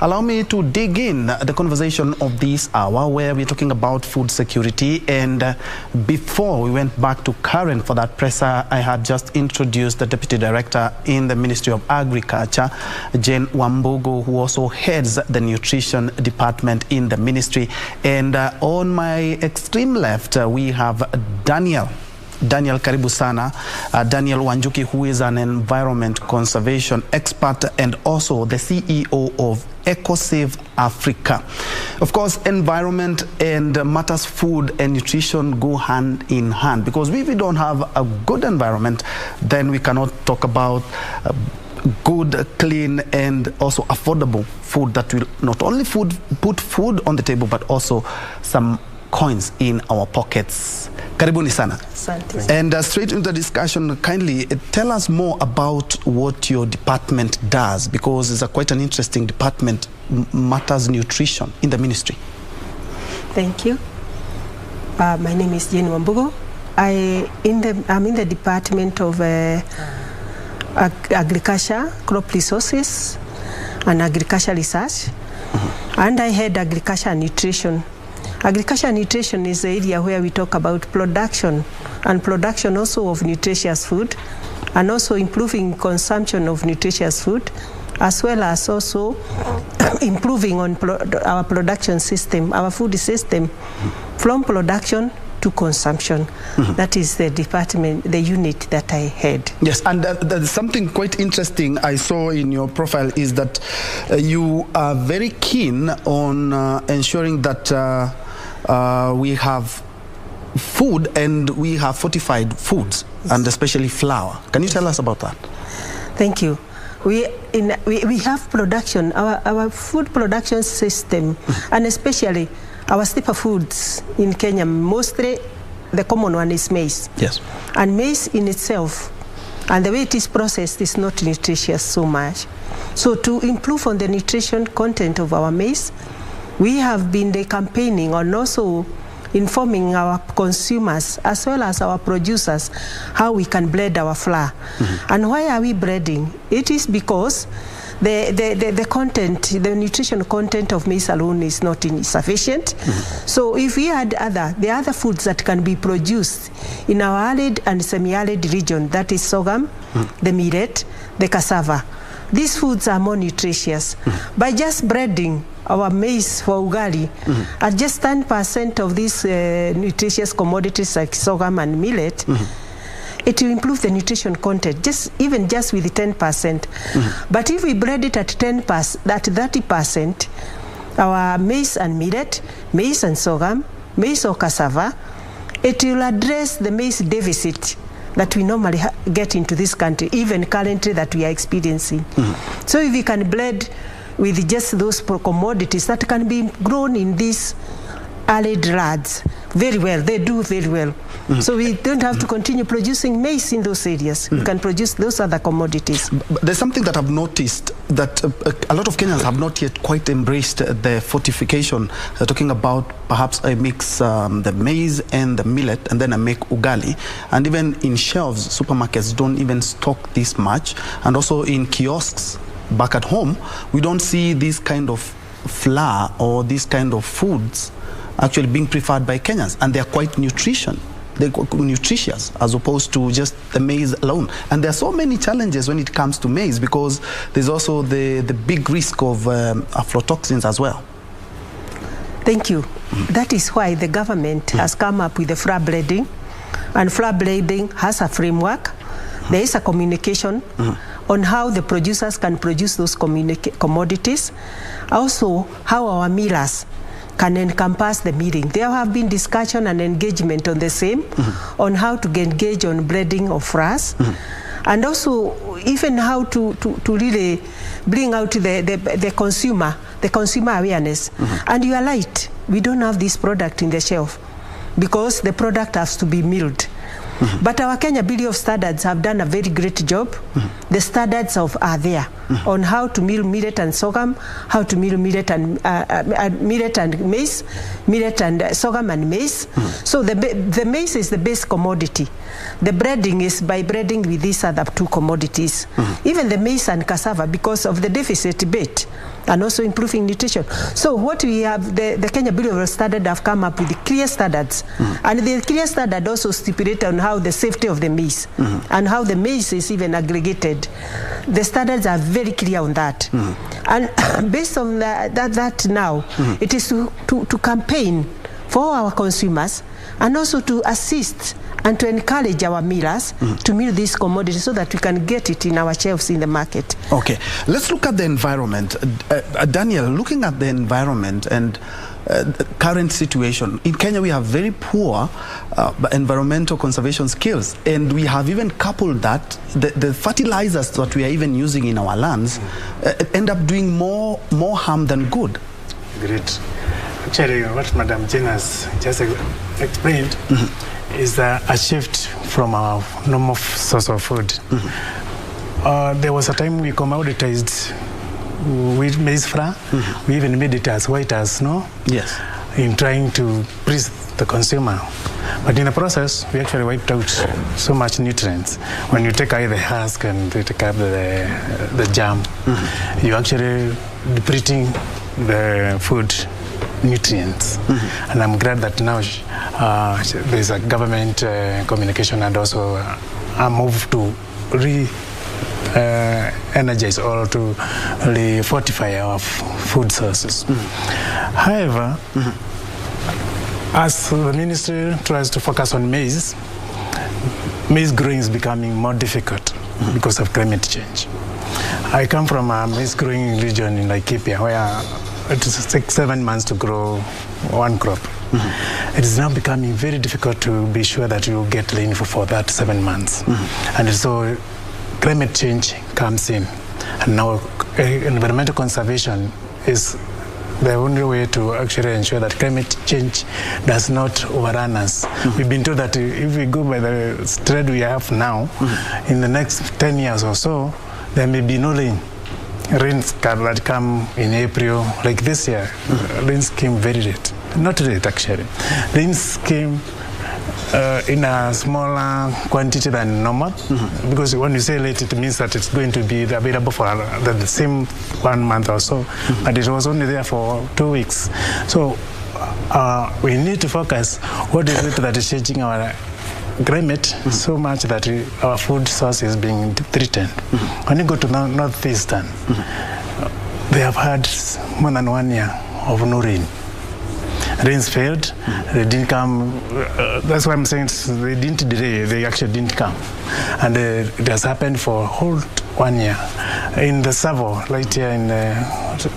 Allow me to dig in the conversation of this hour where we're talking about food security. And before we went back to Karen for that presser, I had just introduced the Deputy Director in the Ministry of Agriculture, Jane Wambugu, who also heads the Nutrition Department in the ministry. And on my extreme left, we have Daniel, karibu sana. Daniel Wanjuki, who is an environment conservation expert and also the CEO of EcoSave Africa. Of course, environment and matters food and nutrition go hand in hand, because if we don't have a good environment, then we cannot talk about good, clean and also affordable food that will not only put food on the table, but also some coins in our pockets. Karibuni sana. And straight into the discussion, kindly tell us more about what your department does, because it's quite an interesting department, matters nutrition in the ministry. Thank you. My name is Jane Wambugu. I'm in the Department of Agriculture, Crop Resources and Agriculture Research. And I head Agriculture and Nutrition. Agriculture and nutrition is the area where we talk about production, and production also of nutritious food, and also improving consumption of nutritious food, as well as also improving on our production system, our food system, from production to consumption. That is the department, the unit that I head. Yes, and there's something quite interesting I saw in your profile is that you are very keen on ensuring that we have food and we have fortified foods, yes, and especially flour. Can you tell us about that? Thank you. We have production, our food production system, and especially our staple foods in Kenya. Mostly the common one is maize. Yes. And maize in itself, and the way it is processed, is not nutritious so much. So to improve on the nutrition content of our maize, we have been campaigning on also informing our consumers as well as our producers how we can blend our flour. And why are we blending? It is because the content, the nutrition content of maize alone is not sufficient. So if we had the other foods that can be produced in our arid and semi-arid region, that is sorghum, the millet, the cassava, these foods are more nutritious. By just breading our maize for ugali, at just 10% of these nutritious commodities like sorghum and millet, it will improve the nutrition content, even just with the 10%. But if we bread it at 30%, our maize and millet, maize and sorghum, maize or cassava, it will address the maize deficit that we normally get into this country, even currently that we are experiencing. So if we can blend with just those commodities that can be grown in these arid lands very well, they do very well. So we don't have to continue producing maize in those areas. We can produce those other commodities. But there's something that I've noticed, that a lot of Kenyans have not yet quite embraced the fortification. Talking about perhaps I mix the maize and the millet and then I make ugali. And even in shelves, supermarkets don't even stock this much. And also in kiosks back at home, we don't see this kind of flour or this kind of foods actually being preferred by Kenyans. And they're quite nutritious as opposed to just the maize alone. And there are so many challenges when it comes to maize, because there's also the big risk of aflatoxins as well. Thank you. That is why the government has come up with the flour blending, and flour blending has a framework. There is a communication on how the producers can produce those commodities. Also, how our millers can encompass the milling. There have been discussion and engagement on the same, on how to engage on blending of flours, and also even how to really bring out the consumer awareness. And you are right, we don't have this product in the shelf because the product has to be milled. But our Kenya Bureau of Standards have done a very great job. The standards are there on how to mill millet and sorghum, how to mill millet and maize, millet and sorghum and maize. So the maize is the base commodity. The breading is by breading with these other two commodities. Even the maize and cassava, because of the deficit bit, and also improving nutrition. So what we have, the Kenya Bureau of Standards have come up with clear standards, and the clear standard also stipulate on how the safety of the maize and how the maize is even aggregated. The standards are very clear on that, and based on that now, it is to campaign for our consumers and also to assist and to encourage our millers to mill this commodity so that we can get it in our shelves in the market. Okay, let's look at the environment. Daniel, looking at the environment and the current situation, in Kenya we have very poor environmental conservation skills, and we have even coupled that, the fertilizers that we are even using in our lands end up doing more harm than good. Great. Actually, what Madam Jane has just explained is a shift from our normal source of food. There was a time we commoditized with maize flour. We even made it as white as snow. Yes. In trying to please the consumer. But in the process, we actually wiped out so much nutrients. When you take away the husk and you take up the jam, you actually depleting the food nutrients. And I'm glad that now there's a government communication and also a move to energize or to fortify our food sources. However, as the ministry tries to focus on maize growing is becoming more difficult because of climate change. I come from a maize growing region in Laikipia where it is 6-7 months to grow one crop. It is now becoming very difficult to be sure that you get rainfall for that 7 months. And so climate change comes in. And now environmental conservation is the only way to actually ensure that climate change does not overrun us. We've been told that if we go by the trend we have now, in the next 10 years or so, there may be no rain. Rains that come in April, like this year, rains came very late. Not late, actually. Rains came in a smaller quantity than normal, because when you say late, it means that it's going to be available for the same 1 month or so, but it was only there for 2 weeks. So we need to focus what is it that is changing our climate so much that our food source is being threatened. When you go to the northeastern, they have had more than 1 year of no rain. Rains failed, they didn't come. That's why I'm saying they didn't delay, they actually didn't come. And it has happened for a whole 1 year. In the Savo, right here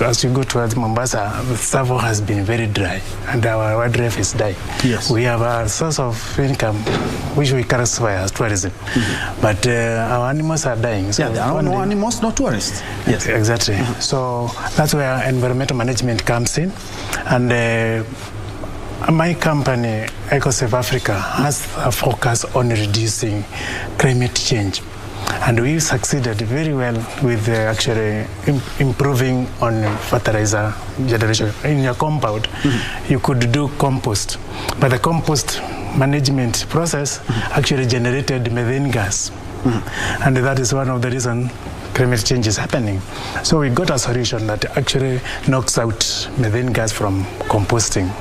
as you go towards Mombasa, the Savo has been very dry and our wildlife is dying. Yes. We have a source of income which we classify as tourism, but our animals are dying. So there are no animals, no tourists. Yes, exactly. So that's where environmental management comes in, and my company, EcoSafe Africa, has a focus on reducing climate change. And we succeeded very well with actually improving on fertilizer generation. In your compound, you could do compost, but the compost management process actually generated methane gas. And that is one of the reasons climate change is happening. So we got a solution that actually knocks out methane gas from composting.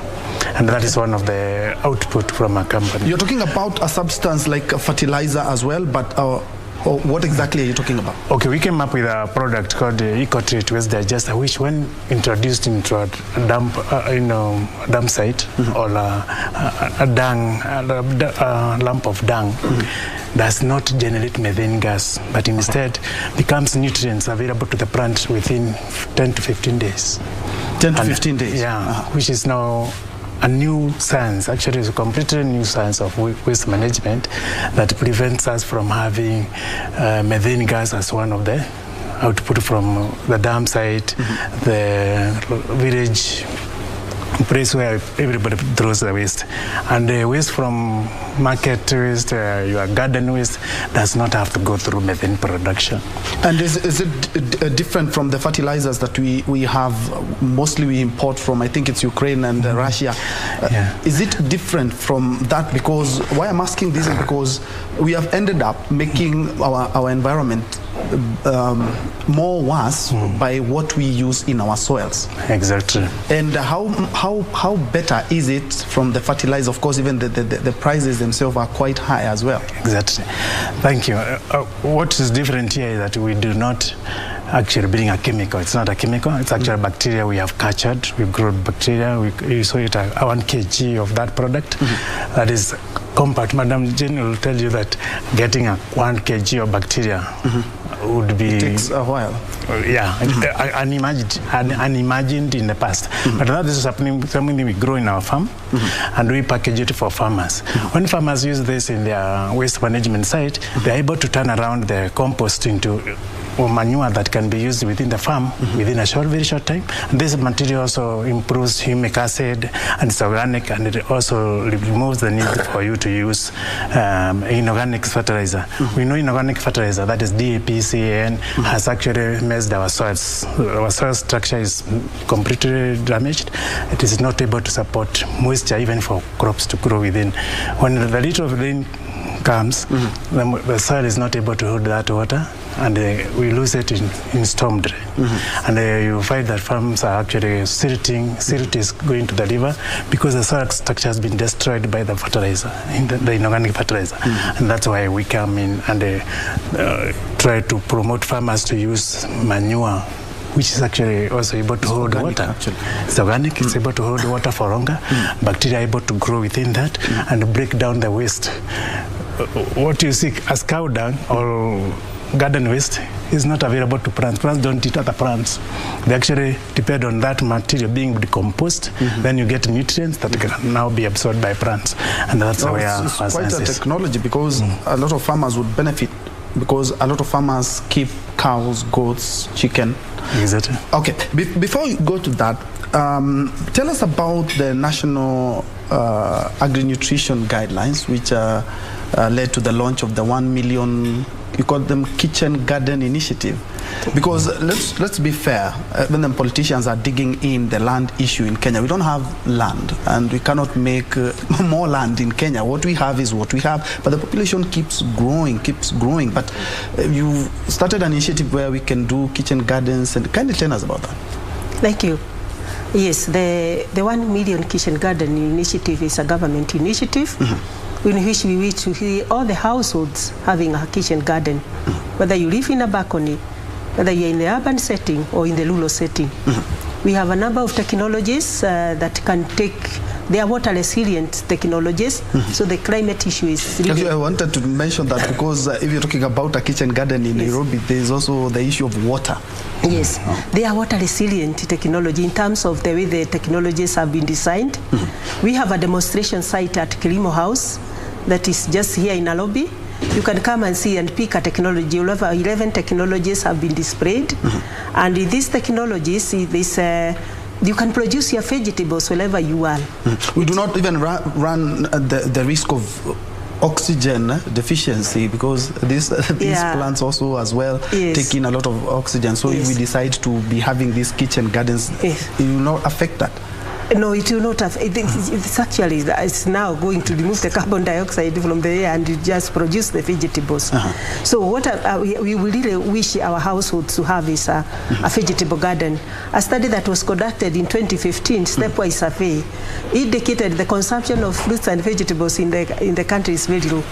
And that is one of the output from a company. You're talking about a substance like a fertilizer as well, but what exactly are you talking about? Okay, we came up with a product called EcoTreat Waste Digester, which when introduced into a dump, dump site or a lump of dung, does not generate methane gas, but instead becomes nutrients available to the plant within 10 to 15 days. 10 to 15 days? Yeah, which is now a new science, actually it's a completely new science of waste management that prevents us from having methane gas as one of the output from the dam site, the village place where everybody throws the waste. And the waste from market waste, your garden waste, does not have to go through methane production. And is it different from the fertilizers that we have, mostly we import from, I think it's Ukraine and Russia? Is it different from that? Because why I'm asking this is because we have ended up making our environment more worse by what we use in our soils. Exactly. And how better is it from the fertilizer? Of course, even the prices themselves are quite high as well. Exactly. Thank you. What is different here is that we do not actually bring a chemical. It's not a chemical. It's actually bacteria we have captured. We grow bacteria. We saw it 1 kg of that product. That is compact. Madam Jane will tell you that getting a 1 kg of bacteria would be... It takes a while. Unimagined in the past. But that is something we grow in our farm and we package it for farmers. When farmers use this in their waste management site, they're able to turn around their compost into manure that can be used within the farm within a very short time. And this material also improves humic acid and it's organic, and it also removes the need for you to use inorganic fertilizer. We know inorganic fertilizer, that is DAP, CAN, has actually messed our soils. Our soil structure is completely damaged. It is not able to support moisture even for crops to grow within. When the little of rain comes, the soil is not able to hold that water, and we lose it in storm drain. And you find that farms are actually silt is going to the river because the soil structure has been destroyed by the fertilizer, the inorganic fertilizer. And that's why we come in and try to promote farmers to use manure, which is actually also able to hold water. Actually. It's organic, it's able to hold water for longer. Bacteria are able to grow within that and break down the waste. What you see as cow dung or garden waste is not available to plants. Plants don't eat other plants. They actually depend on that material being decomposed. Then you get nutrients that can now be absorbed by plants. And that's where it's quite a technology, because a lot of farmers would benefit, because a lot of farmers keep cows, goats, chicken. Exactly. Okay, before you go to that, tell us about the National Agri-Nutrition Guidelines, which led to the launch of the 1 million, you call them kitchen garden initiative. Because let's be fair, when the politicians are digging in the land issue in Kenya, we don't have land and we cannot make more land in Kenya. What we have is what we have, but the population keeps growing. But you started an initiative where we can do kitchen gardens, and can you tell us about that? Thank you. Yes, the 1 million kitchen garden initiative is a government initiative in which we wish to see all the households having a kitchen garden, whether you live in a balcony, whether you're in the urban setting or in the rural setting. We have a number of technologies that can take, they are water resilient technologies, so the climate issue is really... Actually, I wanted to mention that because if you're talking about a kitchen garden in Nairobi, there's also the issue of water. Yes, they are water resilient technology in terms of the way the technologies have been designed. We have a demonstration site at Kilimo House that is just here in Nairobi. You can come and see and pick a technology. 11 technologies have been displayed. And in these technologies, you can produce your vegetables wherever you are. We do not even run the risk of oxygen deficiency, because these plants also as well take in a lot of oxygen. So if we decide to be having these kitchen gardens, it will not affect that. No, it will not have. It's actually, it's now going to remove the carbon dioxide from the air and just produce the vegetables. So what we really wish our households to have is a vegetable garden. A study that was conducted in 2015, stepwise survey, indicated the consumption of fruits and vegetables in the country is very low.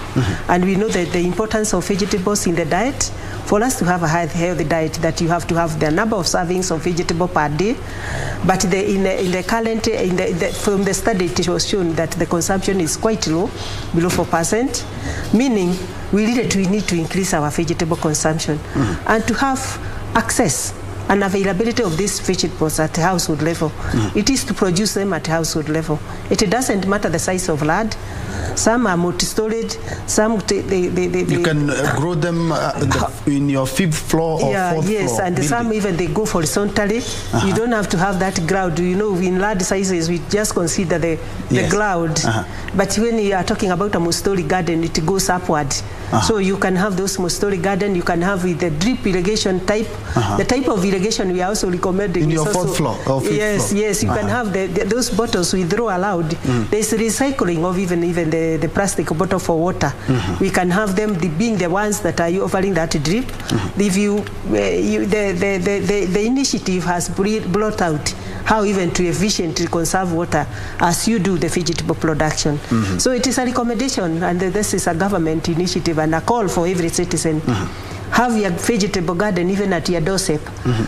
And we know that the importance of vegetables in the diet. For us to have a healthy diet, that you have to have the number of servings of vegetable per day. But in the current, from the study, it was shown that the consumption is quite low, below 4%, meaning we need to increase our vegetable consumption and to have access and availability of these vegetables at household level. It is to produce them at household level. It doesn't matter the size of land. Some are multi-storage, some you can grow them in your 5th floor or 4th floor. Yes, and some even they go horizontally. You don't have to have that ground. You know, in large sizes, we just consider the ground. But when you are talking about a multi-story garden, it goes upward. So you can have those multi-story garden, you can have with the drip irrigation type. The type of irrigation we are also recommending. In your fourth floor? Or fifth yes, floor? yes, you can have those bottles we throw allowed. There's recycling of even the plastic bottle for water. We can have them being the ones that are offering that drip. If the initiative has brought out how even to efficiently conserve water as you do the vegetable production. So it is a recommendation, and this is a government initiative and a call for every citizen. Have your vegetable garden even at your doorstep,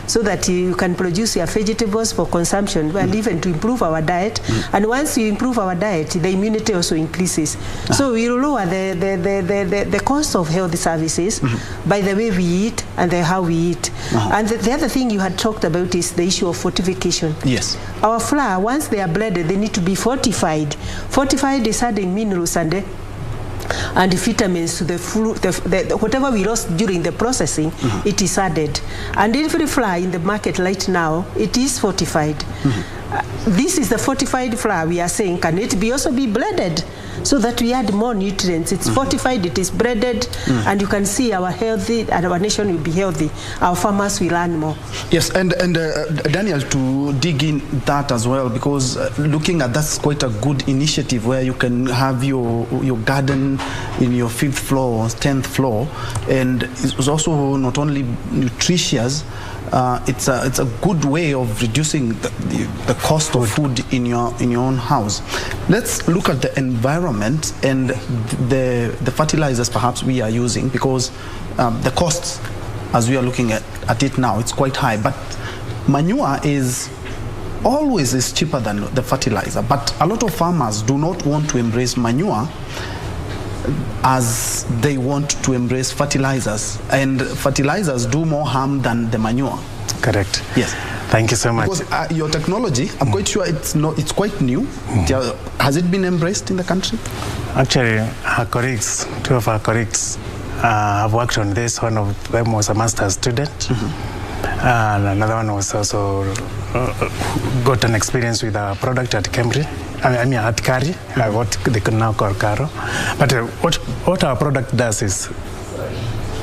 so that you can produce your vegetables for consumption and even to improve our diet. And once you improve our diet, the immunity also increases. So we lower the cost of health services by the way we eat and how we eat. And the other thing you had talked about is the issue of fortification. Yes. Our flour, once they are blended, they need to be fortified. Fortified is adding minerals and vitamins to the whatever we lost during the processing, it is added. And every flour in the market right now, it is fortified. This is the fortified flour we are saying, can it also be blended so that we add more nutrients? It's fortified, it is breaded, and you can see our nation will be healthy. Our farmers will earn more. Yes, and Daniel, to dig in that as well, because looking at that's quite a good initiative where you can have your garden in your 5th floor or 10th floor, and it's also not only nutritious, it's a good way of reducing the cost of food in your own house. Let's look at the environment and the fertilizers perhaps we are using, because the costs, as we are looking at it now, it's quite high. But manure is cheaper than the fertilizer. But a lot of farmers do not want to embrace manure as they want to embrace fertilizers, and fertilizers do more harm than the manure. Correct. Yes. Thank you so much. Because your technology, I'm quite sure it's quite new. Has it been embraced in the country? Actually, our colleagues, 2 of our colleagues, have worked on this. One of them was a master's student, and another one was also got an experience with a product at Cambridge. I mean at Kari, what they can now call Karo. But what our product does is,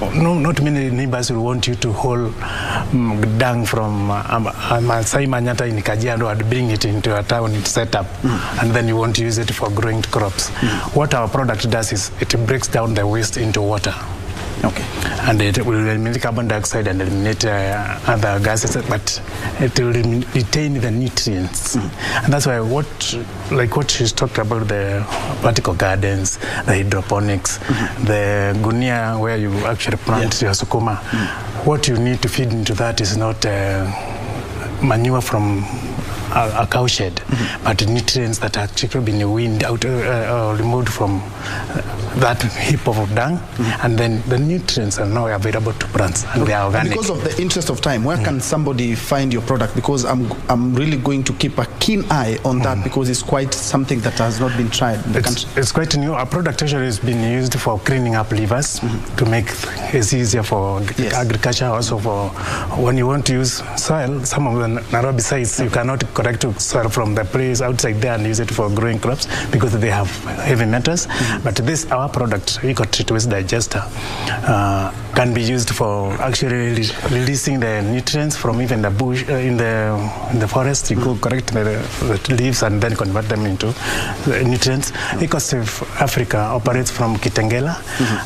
not many neighbors will want you to haul dung from Masai Manyata in Kajiado and bring it into a town set up, and then you want to use it for growing crops. What our product does is it breaks down the waste into water. Okay. And it will eliminate carbon dioxide and eliminate other gases, but it will retain the nutrients. And that's why what she's talked about, the vertical gardens, the hydroponics, the gunia where you actually plant your sukuma, what you need to feed into that is not manure from a cow shed, but nutrients that are actually been weaned out or removed from that heap of dung, and then the nutrients are now available to plants, and they are organic. Because of the interest of time, where can somebody find your product? Because I'm really going to keep a keen eye on that, because it's quite something that has not been tried in the country. It's quite new. Our product actually has been used for cleaning up rivers to make it easier for agriculture. Also for when you want to use soil, some of the Nairobi sites, you cannot collect soil from the place outside there and use it for growing crops because they have heavy metals. But this, our product, Eco-Treat Waste Digester, can be used for actually releasing the nutrients from even the bush in the forest. You go collect the leaves and then convert them into nutrients. Ecosave Africa operates from Kitengela,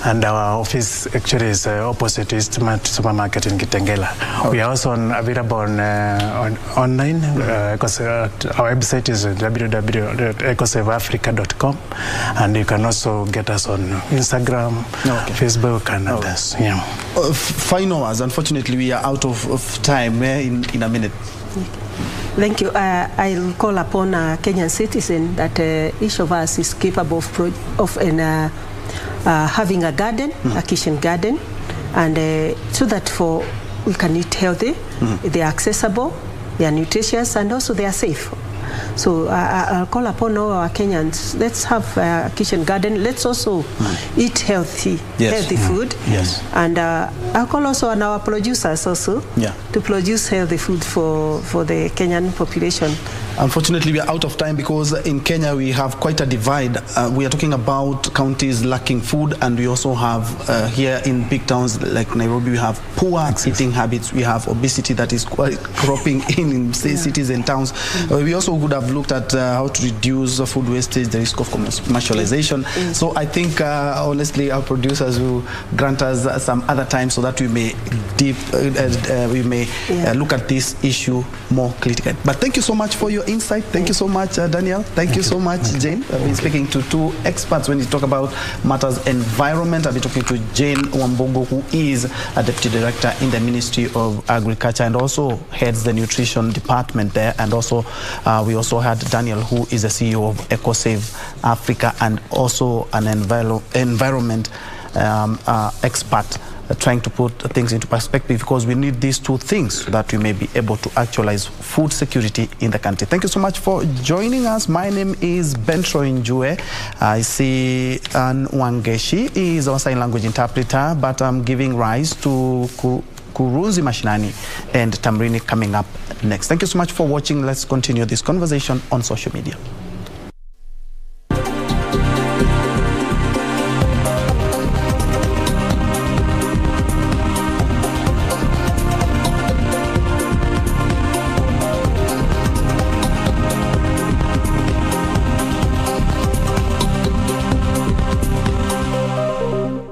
and our office actually is opposite Eastmart Supermarket in Kitengela. We are also available on online. Our website is www.ecosaveafrica.com, and you can also get us on Instagram, Facebook, and others. Final words. Unfortunately, we are out of time in a minute. Thank you. I'll call upon a Kenyan citizen that each of us is capable of having a garden, a kitchen garden, and so that we can eat healthy, they are accessible, they are nutritious, and also they are safe. So I'll call upon all our Kenyans, let's have a kitchen garden. Let's also eat healthy food. Yes. And I'll call also on our producers also to produce healthy food for the Kenyan population. Unfortunately, we are out of time because in Kenya we have quite a divide. We are talking about counties lacking food, and we also have here in big towns like Nairobi, we have poor eating habits. We have obesity that is quite cropping in cities and towns. We also would have looked at how to reduce food wastage, the risk of commercialization. So I think, honestly, our producers will grant us some other time so that we may look at this issue more critically. But thank you so much for your insight. Thank you so much, Daniel. Thank you so much, Jane. I've been speaking to two experts when you talk about matters environment. I've been talking to Jane Wambugu, who is a Deputy Director in the Ministry of Agriculture and also heads the nutrition department there. And also, we also had Daniel, who is the CEO of EcoSave Africa and also an environment expert, trying to put things into perspective, because we need these two things so that we may be able to actualize food security in the country. Thank you so much for joining us. My name is Njue. I see Wangeshi is our sign language interpreter, but I'm giving rise to Kurunzi Mashinani and Tamrini coming up next. Thank you so much for watching. Let's continue this conversation on social media.